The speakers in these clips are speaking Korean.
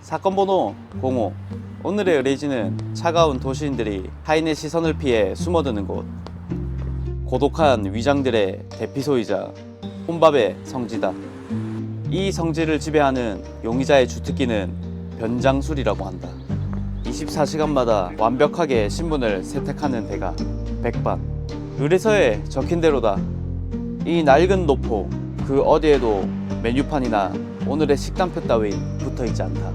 사건 번호 05. 오늘의 의뢰지는 차가운 도시인들이 타인의 시선을 피해 숨어드는 곳. 고독한 위장들의 대피소이자 혼밥의 성지다. 이 성지를 지배하는 용의자의 주특기는 변장술이라고 한다. 24시간마다 완벽하게 신분을 세탁하는 대가 백반. 의뢰서에 적힌 대로다. 이 낡은 노포 그 어디에도 메뉴판이나 오늘의 식단표 따위 붙어있지 않다.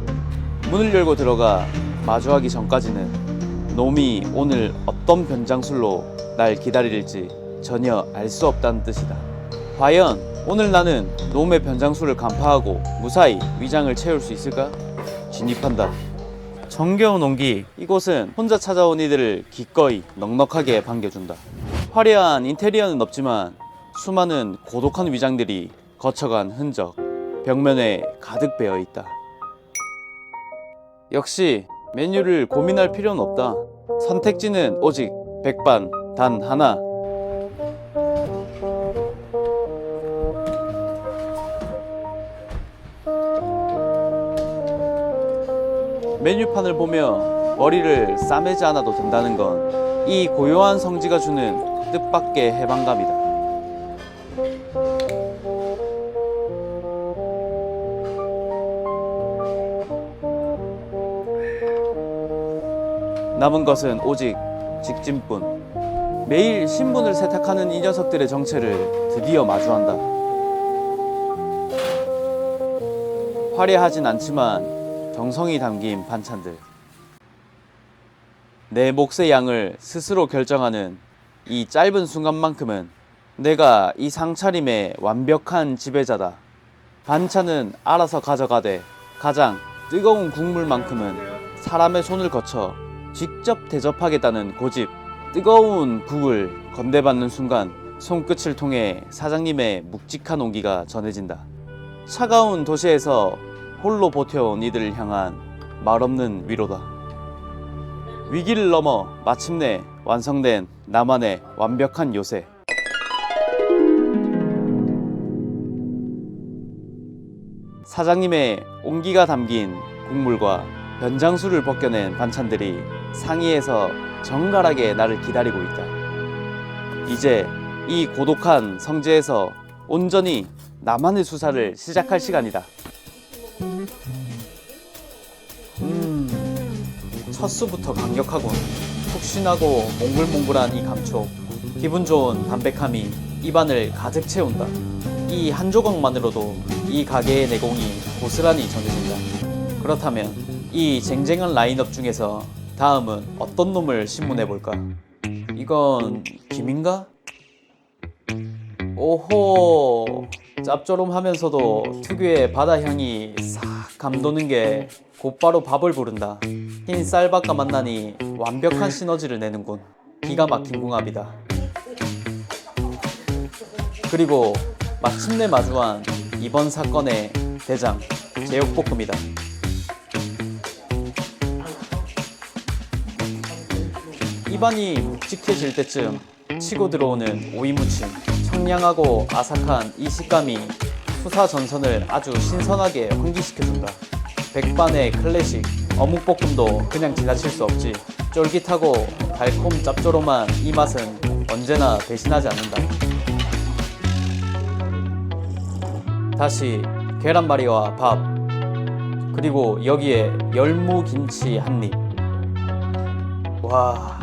문을 열고 들어가 마주하기 전까지는 놈이 오늘 어떤 변장술로 날 기다릴지 전혀 알 수 없다는 뜻이다. 과연 오늘 나는 놈의 변장술을 간파하고 무사히 위장을 채울 수 있을까? 진입한다. 정겨운 온기. 이곳은 혼자 찾아온 이들을 기꺼이 넉넉하게 반겨준다. 화려한 인테리어는 없지만 수많은 고독한 위장들이 거쳐간 흔적 벽면에 가득 배어 있다. 역시 메뉴를 고민할 필요는 없다. 선택지는 오직 백반 단 하나. 메뉴판을 보며 머리를 싸매지 않아도 된다는 건 이 고요한 성지가 주는 뜻밖의 해방감이다. 남은 것은 오직 직진뿐. 매일 신분을 세탁하는 이 녀석들의 정체를 드디어 마주한다. 화려하진 않지만 정성이 담긴 반찬들. 내 몫의 양을 스스로 결정하는 이 짧은 순간만큼은 내가 이 상차림의 완벽한 지배자다. 반찬은 알아서 가져가되 가장 뜨거운 국물만큼은 사람의 손을 거쳐 직접 대접하겠다는 고집. 뜨거운 국을 건네받는 순간 손끝을 통해 사장님의 묵직한 온기가 전해진다. 차가운 도시에서 홀로 버텨온 이들을 향한 말없는 위로다. 위기를 넘어 마침내 완성된 나만의 완벽한 요새. 사장님의 온기가 담긴 국물과 변장술을 벗겨낸 반찬들이 상의에서 정갈하게 나를 기다리고 있다. 이제 이 고독한 성지에서 온전히 나만의 수사를 시작할 시간이다. 첫 수부터 강력하군. 푹신하고 몽글몽글한 이 감촉, 기분 좋은 담백함이 입안을 가득 채운다. 이 한 조각만으로도 이 가게의 내공이 고스란히 전해진다. 그렇다면 이 쟁쟁한 라인업 중에서 다음은 어떤 놈을 신문해볼까? 이건 김인가? 오호, 짭조름하면서도 특유의 바다향이 싹 감도는 게 곧바로 밥을 부른다. 흰 쌀밥과 만나니 완벽한 시너지를 내는군. 기가 막힌 궁합이다. 그리고 마침내 마주한 이번 사건의 대장, 제육볶음이다. 입안이 묵직해질 때쯤 치고 들어오는 오이무침. 청량하고 아삭한 이 식감이 수사 전선을 아주 신선하게 환기시켜준다. 백반의 클래식 어묵볶음도 그냥 지나칠 수 없지. 쫄깃하고 달콤 짭조름한 이 맛은 언제나 배신하지 않는다. 다시 계란말이와 밥, 그리고 여기에 열무김치 한 입. 와,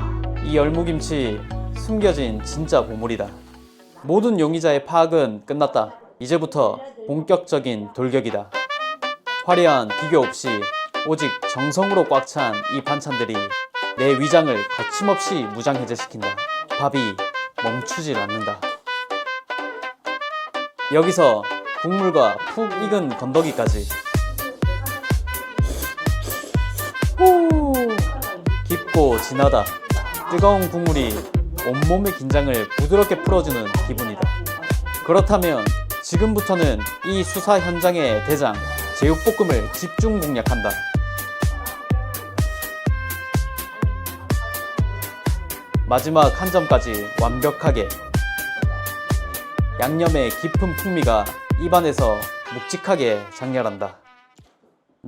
이 열무김치 숨겨진 진짜 보물이다. 모든 용의자의 파악은 끝났다. 이제부터 본격적인 돌격이다. 화려한 비교 없이 오직 정성으로 꽉 찬 이 반찬들이 내 위장을 거침없이 무장해제시킨다. 밥이 멈추질 않는다. 여기서 국물과 푹 익은 건더기까지. 후, 깊고 진하다. 뜨거운 국물이 온몸의 긴장을 부드럽게 풀어주는 기분이다. 그렇다면 지금부터는 이 수사 현장의 대장, 제육볶음을 집중 공략한다. 마지막 한 점까지 완벽하게. 양념의 깊은 풍미가 입안에서 묵직하게 장렬한다.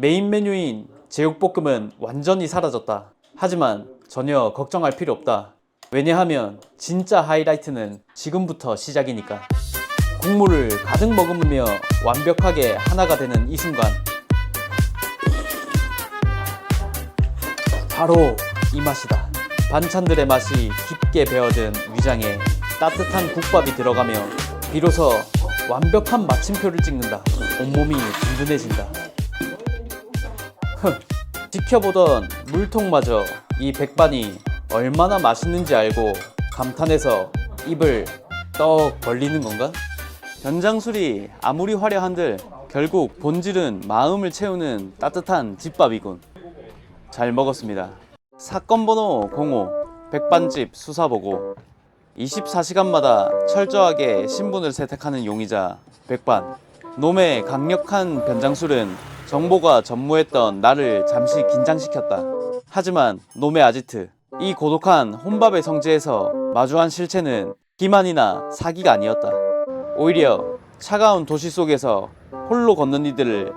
메인 메뉴인 제육볶음은 완전히 사라졌다. 하지만 전혀 걱정할 필요 없다. 왜냐하면 진짜 하이라이트는 지금부터 시작이니까. 국물을 가득 머금으며 완벽하게 하나가 되는 이 순간, 바로 이 맛이다. 반찬들의 맛이 깊게 배어든 위장에 따뜻한 국밥이 들어가며 비로소 완벽한 마침표를 찍는다. 온몸이 든든해진다. 지켜보던 물통마저 이 백반이 얼마나 맛있는지 알고 감탄해서 입을 떡 벌리는 건가? 변장술이 아무리 화려한들 결국 본질은 마음을 채우는 따뜻한 집밥이군. 잘 먹었습니다. 사건 번호 05 백반집 수사보고. 24시간마다 철저하게 신분을 세탁하는 용의자 백반. 놈의 강력한 변장술은 정보가 전무했던 나를 잠시 긴장시켰다. 하지만 놈의 아지트, 이 고독한 혼밥의 성지에서 마주한 실체는 기만이나 사기가 아니었다. 오히려 차가운 도시 속에서 홀로 걷는 이들을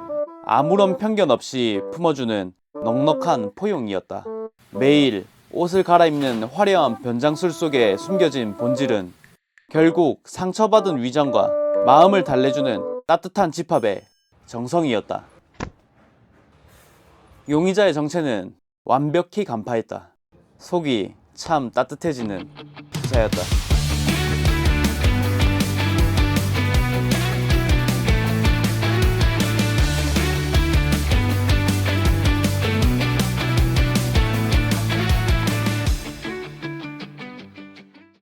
아무런 편견 없이 품어주는 넉넉한 포용이었다. 매일 옷을 갈아입는 화려한 변장술 속에 숨겨진 본질은 결국 상처받은 위장과 마음을 달래주는 따뜻한 집합의 정성이었다. 용의자의 정체는 완벽히 간파했다. 속이 참 따뜻해지는 수사였다.